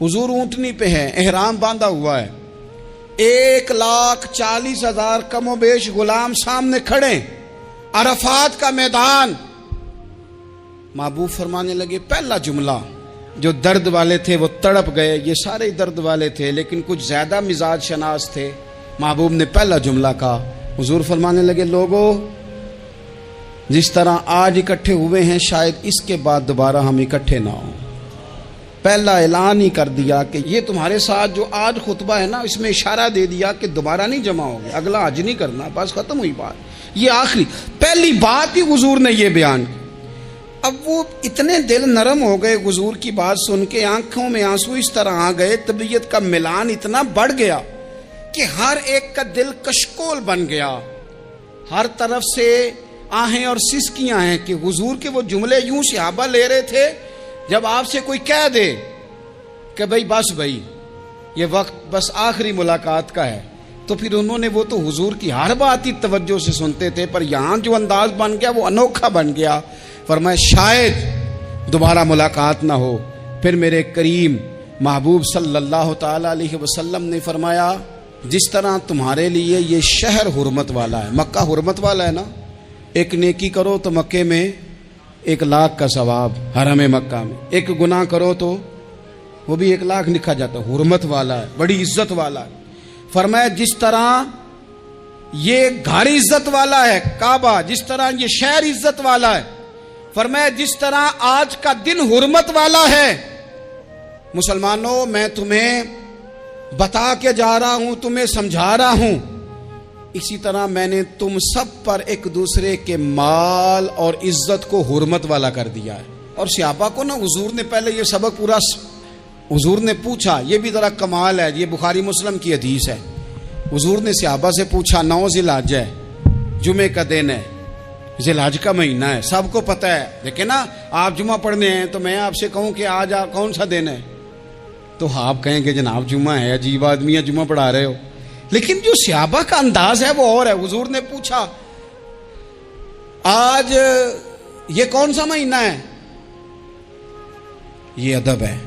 حضور اونٹنی پہ ہے، احرام باندھا ہوا ہے، 1,40,000 کم و بیش غلام سامنے کھڑے، عرفات کا میدان۔ محبوب فرمانے لگے پہلا جملہ، جو درد والے تھے وہ تڑپ گئے، یہ سارے درد والے تھے لیکن کچھ زیادہ مزاج شناس تھے۔ محبوب نے پہلا جملہ کہا، حضور فرمانے لگے لوگو جس طرح آج اکٹھے ہوئے ہیں شاید اس کے بعد دوبارہ ہم اکٹھے نہ ہوں۔ پہلا اعلان ہی کر دیا کہ یہ تمہارے ساتھ جو آج خطبہ ہے نا، اس میں اشارہ دے دیا کہ دوبارہ نہیں جمع ہوگے، اگلا حج نہیں کرنا، بس ختم ہوئی بات۔ یہ آخری پہلی بات ہی حضور نے یہ بیان کی۔ اب وہ اتنے دل نرم ہو گئے حضور کی بات سن کے، آنکھوں میں آنسو اس طرح آ گئے، طبیعت کا ملان اتنا بڑھ گیا کہ ہر ایک کا دل کشکول بن گیا، ہر طرف سے آہیں اور سسکیاں ہیں کہ حضور کے وہ جملے یوں صحابہ لے رہے تھے جب آپ سے کوئی کہہ دے کہ بھائی بس بھائی یہ وقت بس آخری ملاقات کا ہے، تو پھر انہوں نے وہ تو حضور کی ہر بات ہی توجہ سے سنتے تھے، پر یہاں جو انداز بن گیا وہ انوکھا بن گیا۔ فرمایا شاید دوبارہ ملاقات نہ ہو۔ پھر میرے کریم محبوب صلی اللہ تعالی علیہ وسلم نے فرمایا جس طرح تمہارے لیے یہ شہر حرمت والا ہے، مکہ حرمت والا ہے نا، ایک نیکی کرو تو مکے میں 1,00,000 کا ثواب، حرم مکہ میں ایک گناہ کرو تو وہ بھی 1,00,000 لکھا جاتا ہے، حرمت والا ہے، بڑی عزت والا ہے۔ فرمایا جس طرح یہ گھر عزت والا ہے کعبہ، جس طرح یہ شہر عزت والا ہے، فرمایا جس طرح آج کا دن حرمت والا ہے، مسلمانوں میں تمہیں بتا کے جا رہا ہوں، تمہیں سمجھا رہا ہوں، اسی طرح میں نے تم سب پر ایک دوسرے کے مال اور عزت کو حرمت والا کر دیا ہے۔ اور صحابہ کو نا حضور نے پہلے یہ سبق پورا حضور نے پوچھا، یہ بھی ذرا کمال ہے، یہ بخاری مسلم کی حدیث ہے۔ حضور نے صحابہ سے پوچھا 9 ذی الحج ہے، جمعے کا دن ہے، ذی الحج کا مہینہ ہے، سب کو پتہ ہے، لیکن نا آپ جمعہ پڑھنے ہیں تو میں آپ سے کہوں کہ آج کون سا دن ہے تو آپ کہیں کہ جناب جمعہ ہے، عجیب آدمی ہے جمعہ پڑھا رہے ہو، لیکن جو صحابہ کا انداز ہے وہ اور ہے۔ حضور نے پوچھا آج یہ کون سا مہینہ ہے؟ یہ ادب ہے،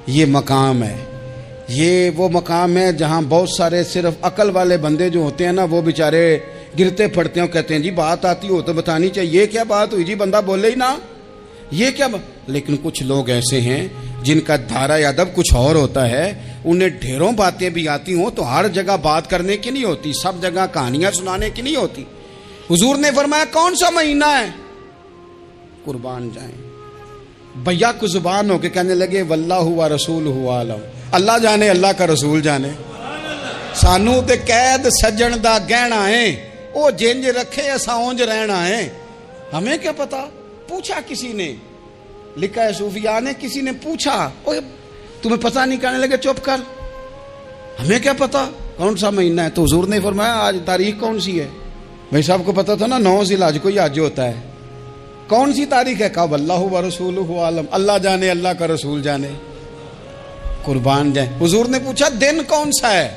یہ مقام ہے، یہ وہ مقام ہے جہاں بہت سارے صرف عقل والے بندے جو ہوتے ہیں نا وہ بیچارے گرتے پڑتے ہیں، کہتے ہیں جی بات آتی ہو تو بتانی چاہیے، یہ کیا بات ہوئی جی بندہ بولے ہی نا، یہ کیا لیکن کچھ لوگ ایسے ہیں جن کا دھارا ادب کچھ اور ہوتا ہے، انہیں ڈھیروں باتیں بھی آتی ہوں تو ہر جگہ بات کرنے کی نہیں ہوتی، سب جگہ کہانیاں سنانے کی نہیں ہوتی۔ حضور نے فرمایا کون سا مہینہ ہے؟ قربان جائیں بھیا کو زبان ہو کے کہنے لگے واللہ و رسولہ عالم، اللہ جانے اللہ کا رسول جانے، سانو تے قید سجن دا گہنا ہے، او جنج رکھے ایسا اونج رہنا ہے، ہمیں کیا پتا؟ پوچھا کسی نے، لکھا ہے صوفیاء نے، کسی نے پوچھا تمہیں پتہ نہیں، کہنے لگے چپ کر، ہمیں کیا پتا کون سا مہینہ ہے؟ تو حضور نے فرمایا آج تاریخ کون سی ہے؟ بھائی صاحب کو پتا تھا نا 9 ذی الحج کو یہ حج ہوتا ہے، کون سی تاریخ ہے؟ کہا واللہ و رسولہ عالم، اللہ جانے اللہ کا رسول جانے، قربان جائیں۔ حضور نے پوچھا دن کون سا ہے؟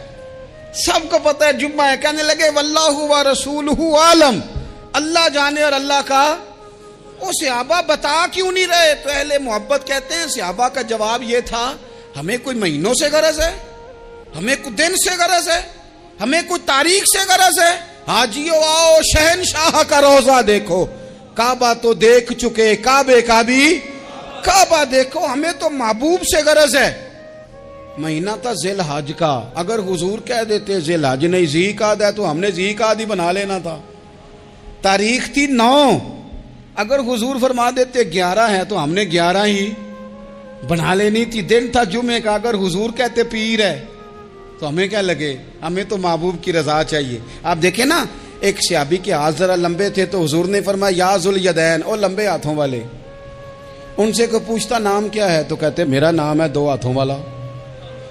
سب کو پتا ہے جمعہ ہے، کہنے لگے واللہ و رسولہ عالم، اللہ جانے اور اللہ کا۔ وہ صحابہ بتا کیوں نہیں رہے؟ تو اہل محبت کہتے ہیں صحابہ کا جواب یہ تھا ہمیں کوئی مہینوں سے غرض ہے، ہمیں کوئی دن سے غرض ہے، ہمیں کوئی تاریخ سے غرض ہے؟ حاجیو آؤ شہنشاہ کا روضہ دیکھو، کعبہ تو دیکھ چکے، کعبے کا بھی کعبہ دیکھو، ہمیں تو محبوب سے غرض ہے۔ مہینہ تھا ذی الحج کا، اگر حضور کہہ دیتے ذی الحج نہیں ذی قعدہ ہے تو ہم نے ذی قعدہ ہی بنا لینا تھا۔ تاریخ تھی 9، اگر حضور فرما دیتے 11 ہے تو ہم نے 11 ہی بنا لینی تھی۔ دن تھا جمعے کا، اگر حضور کہتے پیر ہے تو ہمیں کیا لگے؟ ہمیں تو محبوب کی رضا چاہیے۔ آپ دیکھیں نا ایک صحابی کے ہاتھ ذرا لمبے تھے تو حضور نے فرمایا یا ذوالیدین، او لمبے ہاتھوں والے، ان سے کوئی پوچھتا نام کیا ہے تو کہتے میرا نام ہے 2 ہاتھوں والا۔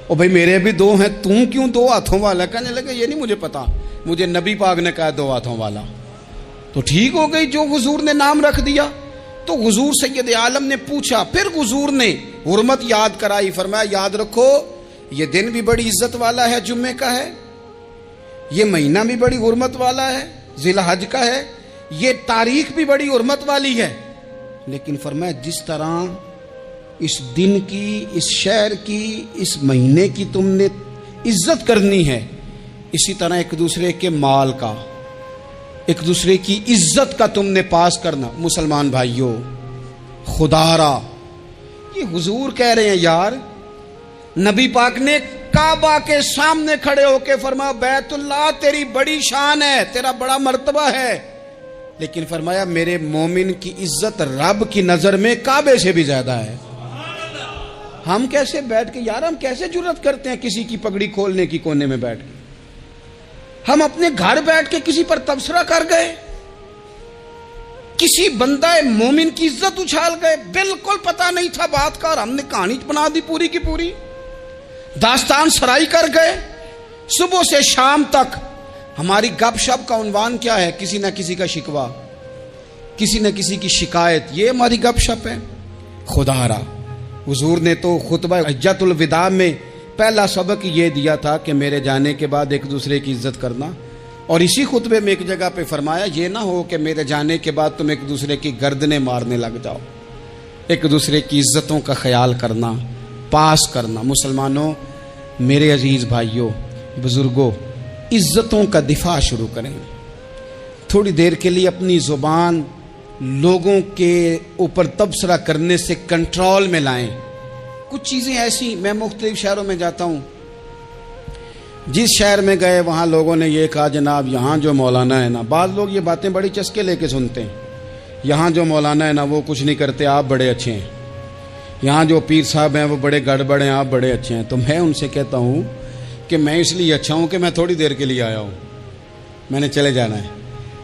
او بھائی میرے بھی 2 ہیں، تم کیوں 2 ہاتھوں والا؟ کہنے لگے یہ نہیں مجھے پتا، مجھے نبی پاک نے کہا 2 ہاتھوں والا، تو ٹھیک ہو گئی جو حضور نے نام رکھ دیا۔ تو حضور سید عالم نے پوچھا، پھر حضور نے حرمت یاد کرائی، فرمایا یاد رکھو یہ دن بھی بڑی عزت والا ہے، جمعے کا ہے، یہ مہینہ بھی بڑی حرمت والا ہے، ذی الحج کا ہے، یہ تاریخ بھی بڑی حرمت والی ہے، لیکن فرمایا جس طرح اس دن کی، اس شہر کی، اس مہینے کی تم نے عزت کرنی ہے، اسی طرح ایک دوسرے کے مال کا، ایک دوسرے کی عزت کا تم نے پاس کرنا۔ مسلمان بھائیوں، خدا را یہ حضور کہہ رہے ہیں یار، نبی پاک نے کعبہ کے سامنے کھڑے ہو کے فرمایا بیت اللہ تیری بڑی شان ہے، تیرا بڑا مرتبہ ہے، لیکن فرمایا میرے مومن کی عزت رب کی نظر میں کعبے سے بھی زیادہ ہے۔ ہم کیسے بیٹھ کے یار، ہم کیسے جرأت کرتے ہیں کسی کی پگڑی کھولنے کی کونے میں بیٹھ کے؟ ہم اپنے گھر بیٹھ کے کسی پر تبصرہ کر گئے، کسی بندہ مومن کی عزت اچھال گئے، بالکل پتہ نہیں تھا بات کا اور ہم نے کہانی بنا دی پوری کی پوری، داستان سرائی کر گئے۔ صبح سے شام تک ہماری گپ شپ کا عنوان کیا ہے؟ کسی نہ کسی کا شکوہ، کسی نہ کسی کی شکایت، یہ ہماری گپ شپ ہے۔ خدا را حضور نے تو خطبہ حجۃ الوداع میں پہلا سبق یہ دیا تھا کہ میرے جانے کے بعد ایک دوسرے کی عزت کرنا، اور اسی خطبے میں ایک جگہ پہ فرمایا یہ نہ ہو کہ میرے جانے کے بعد تم ایک دوسرے کی گردنیں مارنے لگ جاؤ، ایک دوسرے کی عزتوں کا خیال کرنا، پاس کرنا۔ مسلمانوں، میرے عزیز بھائیوں، بزرگوں، عزتوں کا دفاع شروع کریں۔ تھوڑی دیر کے لیے اپنی زبان لوگوں کے اوپر تبصرہ کرنے سے کنٹرول میں لائیں۔ کچھ چیزیں ایسی، میں مختلف شہروں میں جاتا ہوں، جس شہر میں گئے وہاں لوگوں نے یہ کہا جناب یہاں جو مولانا ہے نا، بعض لوگ یہ باتیں بڑی چسکے لے کے سنتے ہیں، یہاں جو مولانا ہے نا وہ کچھ نہیں کرتے، آپ بڑے اچھے ہیں، یہاں جو پیر صاحب ہیں وہ بڑے گڑبڑ ہیں، آپ بڑے اچھے ہیں۔ تو میں ان سے کہتا ہوں کہ میں اس لیے اچھا ہوں کہ میں تھوڑی دیر کے لیے آیا ہوں، میں نے چلے جانا ہے،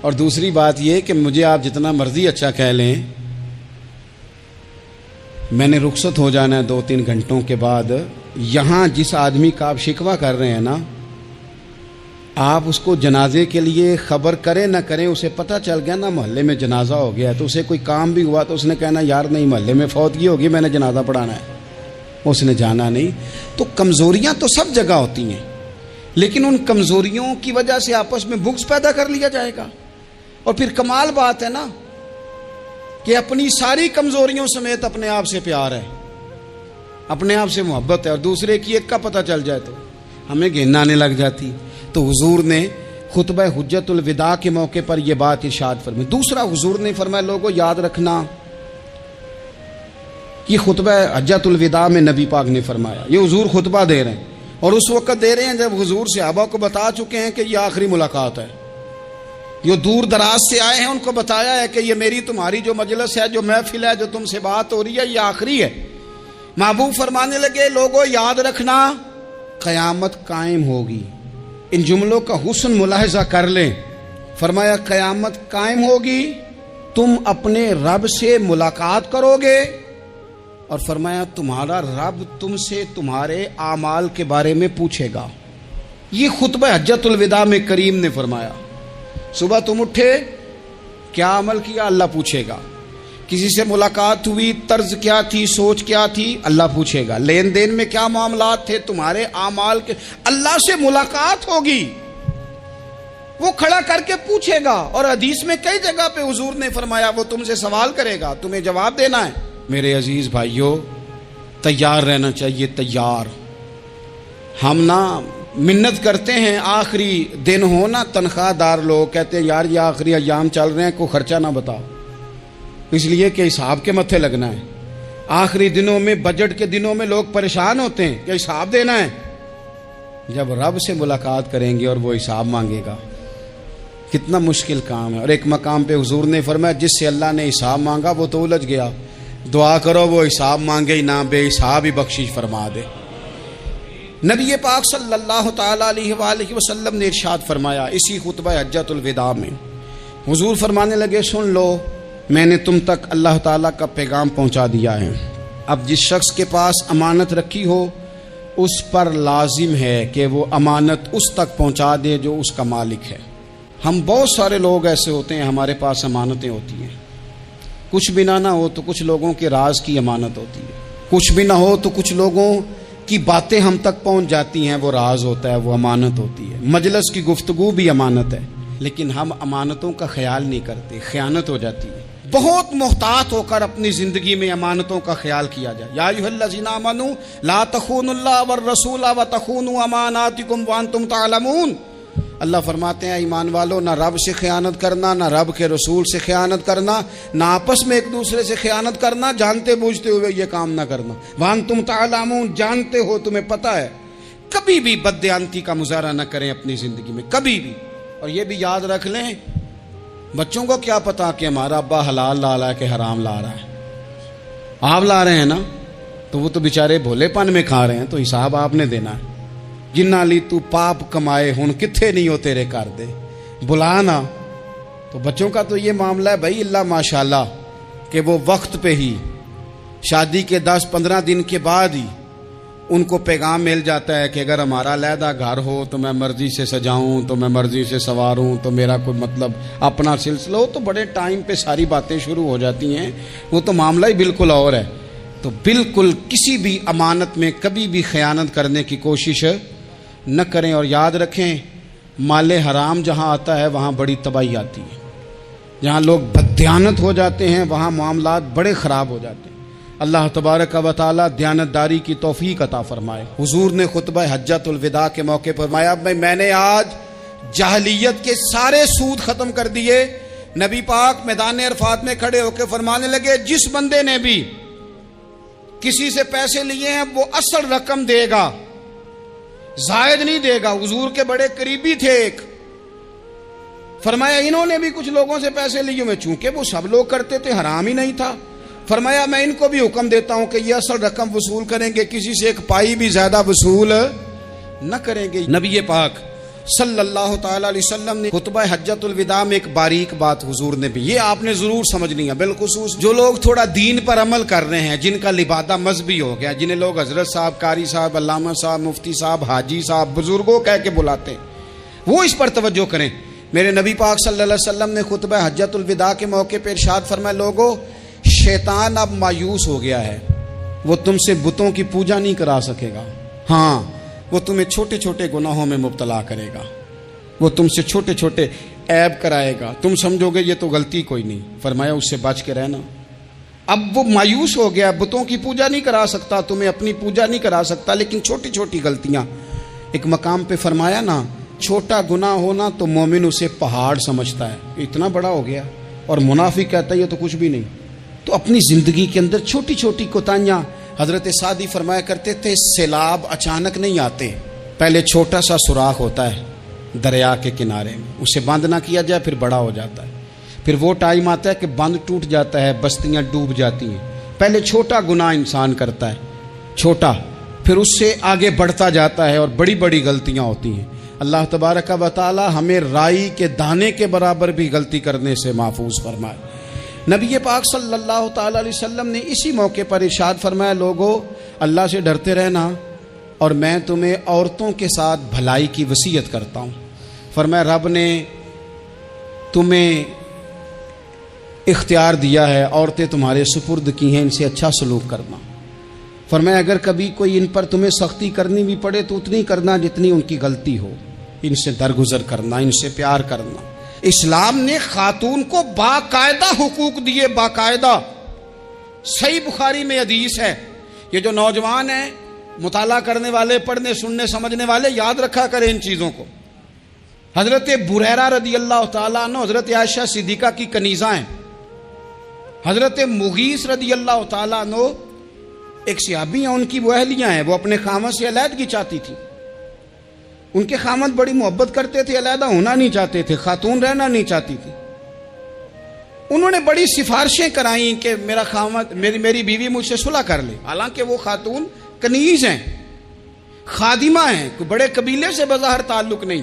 اور دوسری بات یہ کہ مجھے آپ جتنا مرضی اچھا کہہ لیں، میں نے رخصت ہو جانا ہے 2-3 گھنٹوں کے بعد۔ یہاں جس آدمی کا آپ شکوہ کر رہے ہیں نا، آپ اس کو جنازے کے لیے خبر کریں نہ کریں، اسے پتہ چل گیا نا محلے میں جنازہ ہو گیا، تو اسے کوئی کام بھی ہوا تو اس نے کہنا یار نہیں محلے میں فوتگی ہوگی، میں نے جنازہ پڑھانا ہے، اس نے جانا نہیں۔ تو کمزوریاں تو سب جگہ ہوتی ہیں، لیکن ان کمزوریوں کی وجہ سے آپس میں بغض پیدا کر لیا جائے گا، اور پھر کمال بات ہے نا کہ اپنی ساری کمزوریوں سمیت اپنے آپ سے پیار ہے، اپنے آپ سے محبت ہے، اور دوسرے کی ایک کا پتہ چل جائے تو ہمیں گھن آنے لگ جاتی۔ تو حضور نے خطبہ حجۃ الوداع کے موقع پر یہ بات ارشاد فرمائی۔ دوسرا حضور نے فرمایا لوگوں یاد رکھنا، یہ خطبہ حجۃ الوداع میں نبی پاک نے فرمایا، یہ حضور خطبہ دے رہے ہیں، اور اس وقت دے رہے ہیں جب حضور صحابہ کو بتا چکے ہیں کہ یہ آخری ملاقات ہے، یہ دور دراز سے آئے ہیں، ان کو بتایا ہے کہ یہ میری تمہاری جو مجلس ہے، جو محفل ہے، جو تم سے بات ہو رہی ہے، یہ آخری ہے۔ محبوب فرمانے لگے لوگوں یاد رکھنا قیامت قائم ہوگی۔ ان جملوں کا حسن ملاحظہ کر لیں۔ فرمایا قیامت قائم ہوگی، تم اپنے رب سے ملاقات کرو گے، اور فرمایا تمہارا رب تم سے تمہارے اعمال کے بارے میں پوچھے گا۔ یہ خطبہ حجۃ الوداع میں کریم نے فرمایا، صبح تم اٹھے کیا عمل کیا، اللہ پوچھے گا، کسی سے ملاقات ہوئی، طرز کیا تھی، سوچ کیا تھی، اللہ پوچھے گا، لین دین میں کیا معاملات تھے، تمہارے اعمال کے، اللہ سے ملاقات ہوگی، وہ کھڑا کر کے پوچھے گا۔ اور حدیث میں کئی جگہ پہ حضور نے فرمایا وہ تم سے سوال کرے گا، تمہیں جواب دینا ہے۔ میرے عزیز بھائیوں، تیار رہنا چاہیے، تیار۔ ہم نا منت کرتے ہیں آخری دن ہو نا، تنخواہ دار لوگ کہتے ہیں یار یہ آخری ایام چل رہے ہیں، کوئی خرچہ نہ بتاؤ، اس لیے کہ حساب کے متھے لگنا ہے۔ آخری دنوں میں، بجٹ کے دنوں میں لوگ پریشان ہوتے ہیں کہ حساب دینا ہے۔ جب رب سے ملاقات کریں گے اور وہ حساب مانگے گا، کتنا مشکل کام ہے۔ اور ایک مقام پہ حضور نے فرمایا جس سے اللہ نے حساب مانگا وہ تو الجھ گیا، دعا کرو وہ حساب مانگے ہی نہ، بے حساب ہی بخشش فرما دے۔ نبی پاک صلی اللہ تعالیٰ علیہ وآلہ وسلم نے ارشاد فرمایا اسی خطبہ حجۃ الوداع میں، حضور فرمانے لگے سن لو، میں نے تم تک اللہ تعالیٰ کا پیغام پہنچا دیا ہے۔ اب جس شخص کے پاس امانت رکھی ہو اس پر لازم ہے کہ وہ امانت اس تک پہنچا دے جو اس کا مالک ہے۔ ہم بہت سارے لوگ ایسے ہوتے ہیں، ہمارے پاس امانتیں ہوتی ہیں، کچھ بھی نہ ہو تو کچھ لوگوں کے راز کی امانت ہوتی ہے، کچھ بھی نہ ہو تو کچھ لوگوں کی باتیں ہم تک پہنچ جاتی ہیں، وہ راز ہوتا ہے، وہ امانت ہوتی ہے۔ مجلس کی گفتگو بھی امانت ہے، لیکن ہم امانتوں کا خیال نہیں کرتے، خیانت ہو جاتی ہے۔ بہت محتاط ہو کر اپنی زندگی میں امانتوں کا خیال کیا جائے. یا ایھا الذین آمنوا لا تخونوا اللہ والرسول وتخونوا اماناتکم وانتم تعلمون. اللہ فرماتے ہیں ایمان والو، نہ رب سے خیانت کرنا، نہ رب کے رسول سے خیانت کرنا، نہ آپس میں ایک دوسرے سے خیانت کرنا، جانتے بوجھتے ہوئے یہ کام نہ کرنا. وانتم تعلمون، جانتے ہو، تمہیں پتہ ہے. کبھی بھی بددیانتی کا مظاہرہ نہ کریں اپنی زندگی میں، کبھی بھی. اور یہ بھی یاد رکھ لیں، بچوں کو کیا پتا کہ ہمارا ابا حلال لا رہا ہے کہ حرام لا رہا ہے. آپ لا رہے ہیں نا، تو وہ تو بیچارے بھولے پن میں کھا رہے ہیں، تو حساب آپ نے دینا ہے. جنہ لی تو پاپ کمائے ہن کتھے نہیں ہو تیرے کر دے بلانا. تو بچوں کا تو یہ معاملہ ہے بھائی، اللہ ماشاءاللہ کہ وہ وقت پہ ہی شادی کے 10-15 دن کے بعد ہی ان کو پیغام مل جاتا ہے کہ اگر ہمارا علیحدہ گھر ہو تو میں مرضی سے سجاؤں، تو میں مرضی سے سنواروں، تو میرا کوئی مطلب اپنا سلسلہ ہو، تو بڑے ٹائم پہ ساری باتیں شروع ہو جاتی ہیں. وہ تو معاملہ ہی بالکل اور ہے. تو بالکل کسی بھی امانت میں کبھی بھی خیانت کرنے کی کوشش نہ کریں. اور یاد رکھیں، مال حرام جہاں آتا ہے وہاں بڑی تباہی آتی ہے. جہاں لوگ بددیانت ہو جاتے ہیں وہاں معاملات بڑے خراب ہو جاتے ہیں. اللہ تبارک و تعالی دیانتداری کی توفیق عطا فرمائے. حضور نے خطبہ حجۃ الوداع کے موقع پر فرمایا، میں نے آج جاہلیت کے سارے سود ختم کر دیے. نبی پاک میدان عرفات میں کھڑے ہو کے فرمانے لگے، جس بندے نے بھی کسی سے پیسے لیے ہیں وہ اصل رقم دے گا، زائد نہیں دے گا. حضور کے بڑے قریبی تھے ایک، فرمایا انہوں نے بھی کچھ لوگوں سے پیسے لیے ہوئے، چونکہ وہ سب لوگ کرتے تھے، حرام ہی نہیں تھا. فرمایا میں ان کو بھی حکم دیتا ہوں کہ یہ اصل رقم وصول کریں گے، کسی سے ایک پائی بھی زیادہ وصول نہ کریں گے. نبی پاک صلی اللہ تعالی علیہ وسلم نے خطبہ حجۃ الوداع میں ایک باریک بات حضور نے بھی، یہ آپ نے ضرور سمجھنی ہے، بالخصوص جو لوگ تھوڑا دین پر عمل کر رہے ہیں، جن کا لبادہ مذہبی ہو گیا، جنہیں لوگ حضرت صاحب، قاری صاحب، علامہ صاحب، مفتی صاحب، حاجی صاحب، بزرگوں کہہ کے بلاتے ہیں، وہ اس پر توجہ کریں. میرے نبی پاک صلی اللہ علیہ وسلم نے خطبہ حجۃ الوداع کے موقع پہ ارشاد فرمایا، لوگوں شیطان اب مایوس ہو گیا ہے، وہ تم سے بتوں کی پوجا نہیں کرا سکے گا. ہاں، وہ تمہیں چھوٹے چھوٹے گناہوں میں مبتلا کرے گا، وہ تم سے چھوٹے چھوٹے عیب کرائے گا، تم سمجھو گے یہ تو غلطی کوئی نہیں. فرمایا اس سے بچ کے رہنا. اب وہ مایوس ہو گیا، بتوں کی پوجا نہیں کرا سکتا، تمہیں اپنی پوجا نہیں کرا سکتا، لیکن چھوٹی چھوٹی غلطیاں. ایک مقام پہ فرمایا نا، چھوٹا گناہ ہونا تو مومن اسے پہاڑ سمجھتا ہے، اتنا بڑا ہو گیا، اور منافق کہتا ہے یہ تو کچھ بھی نہیں. تو اپنی زندگی کے اندر چھوٹی چھوٹی کوتاہیاں، حضرت سعدی فرمایا کرتے تھے، سیلاب اچانک نہیں آتے، پہلے چھوٹا سا سوراخ ہوتا ہے دریا کے کنارے میں، اسے بند نہ کیا جائے پھر بڑا ہو جاتا ہے، پھر وہ ٹائم آتا ہے کہ بند ٹوٹ جاتا ہے، بستیاں ڈوب جاتی ہیں. پہلے چھوٹا گناہ انسان کرتا ہے، چھوٹا، پھر اس سے آگے بڑھتا جاتا ہے اور بڑی بڑی غلطیاں ہوتی ہیں. اللہ تبارک و تعالی ہمیں رائی کے دانے کے برابر بھی غلطی کرنے سے محفوظ فرمائے. نبی پاک صلی اللہ تعالی علیہ وسلم نے اسی موقع پر ارشاد فرمایا، لوگوں اللہ سے ڈرتے رہنا، اور میں تمہیں عورتوں کے ساتھ بھلائی کی وصیت کرتا ہوں. فرمایا رب نے تمہیں اختیار دیا ہے، عورتیں تمہارے سپرد کی ہیں، ان سے اچھا سلوک کرنا. فرمایا اگر کبھی کوئی ان پر تمہیں سختی کرنی بھی پڑے تو اتنی کرنا جتنی ان کی غلطی ہو، ان سے درگزر کرنا، ان سے پیار کرنا. اسلام نے خاتون کو باقاعدہ حقوق دیے، باقاعدہ. صحیح بخاری میں حدیث ہے. یہ جو نوجوان ہیں، مطالعہ کرنے والے، پڑھنے سننے سمجھنے والے، یاد رکھا کریں ان چیزوں کو. حضرت بریرہ رضی اللہ تعالیٰ عنہ حضرت عائشہ صدیقہ کی کنیزہ ہیں. حضرت مغیث رضی اللہ تعالیٰ عنہ ایک صحابی ہیں، ان کی وہ اہلیہ ہیں، وہ اپنے خامد سے علیحدگی چاہتی تھی. ان کے خامد بڑی محبت کرتے تھے، علیحدہ ہونا نہیں چاہتے تھے، خاتون رہنا نہیں چاہتی تھی. انہوں نے بڑی سفارشیں کرائیں کہ میرا خامد، میری بیوی مجھ سے صلح کر لے. حالانکہ وہ خاتون کنیز ہیں، خادمہ ہیں، کوئی بڑے قبیلے سے بظاہر تعلق نہیں.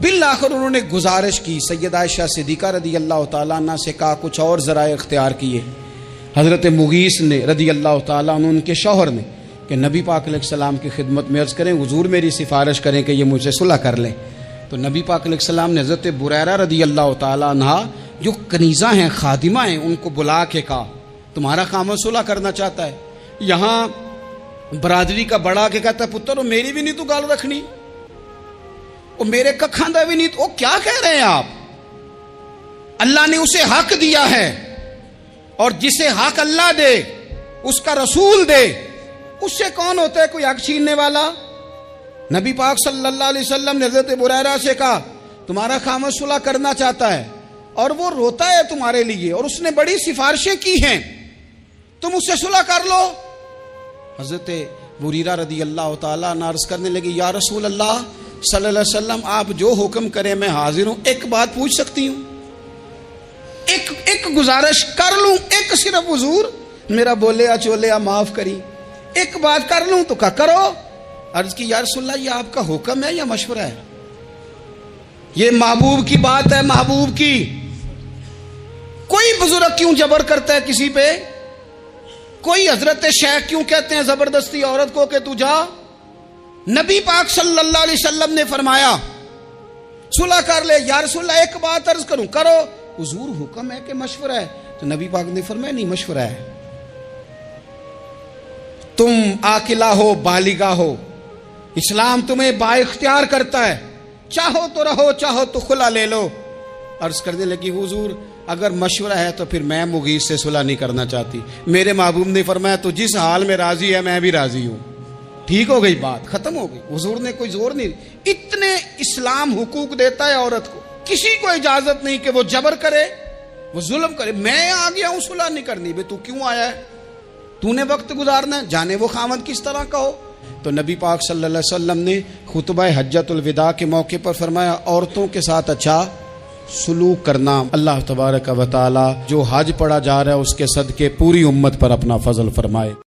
بالآخر انہوں نے گزارش کی، سیدہ عائشہ صدیقہ رضی اللہ تعالیٰ عنہ سے کہا، کچھ اور ذرائع اختیار کیے. حضرت مغیث نے رضی اللہ تعالیٰ عنہ، ان کے شوہر نے، کہ نبی پاک علیہ السلام کی خدمت میں عرض کریں، حضور میری سفارش کریں کہ یہ مجھ سے صلح کر لیں. تو نبی پاک علیہ السلام نے حضرت بریرہ رضی اللہ تعالیٰ عنہ جو کنیزہ ہیں، خادمہ ہیں، ان کو بلا کے کہا تمہارا خامد صلح کرنا چاہتا ہے. یہاں برادری کا بڑا کے کہتا ہے، پتر وہ میری بھی نہیں تو گال رکھنی، وہ میرے ککھاں دا بھی نہیں تو، وہ کیا کہہ رہے ہیں آپ؟ اللہ نے اسے حق دیا ہے، اور جسے حق اللہ دے اس کا رسول دے، اس سے کون ہوتا ہے کوئی حق چھیننے والا؟ نبی پاک صلی اللہ علیہ وسلم نے حضرت بریرہ سے کہا تمہارا خامد صلح کرنا چاہتا ہے اور وہ روتا ہے تمہارے لیے اور اس نے بڑی سفارشیں کی ہیں، تم اس سے صلح کر لو۔ حضرت بریرہ رضی اللہ تعالیٰ عنہ عرض کرنے لگی یا رسول اللہ صلی اللہ علیہ وسلم آپ جو حکم کریں میں حاضر ہوں، ایک بات پوچھ سکتی ہوں؟ ایک گزارش کر لوں؟ ایک صرف حضور میرا بولیا چولیا معاف کری، ایک بات کر لوں؟ تو کہا کرو۔ عرض کی یا رسول اللہ یہ آپ کا حکم ہے یا مشورہ ہے؟ یہ محبوب کی بات ہے، محبوب کی۔ کوئی بزرگ کیوں جبر کرتا ہے کسی پہ؟ کوئی حضرت شیخ کیوں کہتے ہیں زبردستی عورت کو کہ تو جا؟ نبی پاک صلی اللہ علیہ وسلم نے فرمایا صلح کر لے۔ یا رسول اللہ ایک بات عرض کروں؟ کرو۔ حضور حکم ہے کہ مشورہ ہے؟ تو نبی پاک نے فرمایا نہیں مشورہ ہے۔ تم عاقلہ ہو، بالغہ ہو، اسلام تمہیں با اختیار کرتا ہے، چاہو تو رہو چاہو تو خلا لے لو۔ عرض کرنے لگی حضور اگر مشورہ ہے تو پھر میں مغیث سے صلح نہیں کرنا چاہتی۔ میرے محبوب نے فرمایا تو جس حال میں راضی ہے میں بھی راضی ہوں۔ ٹھیک ہو گئی بات، ختم ہو گئی۔ حضور نے کوئی زور نہیں، اتنے اسلام حقوق دیتا ہے عورت کو، کسی کو اجازت نہیں کہ وہ جبر کرے، وہ ظلم کرے۔ میں آ گیا ہوں صلح نہیں کرنی، بے تو کیوں آیا ہے؟ تو نے وقت گزارنا ہے، جانے وہ خامد کس طرح کا ہو۔ تو نبی پاک صلی اللہ علیہ وسلم نے خطبہ حجۃ الوداع کے موقع پر فرمایا عورتوں کے ساتھ اچھا سلوک کرنا۔ اللہ تبارک و تعالی جو حج پڑھا جا رہا ہے اس کے صدقے پوری امت پر اپنا فضل فرمائے۔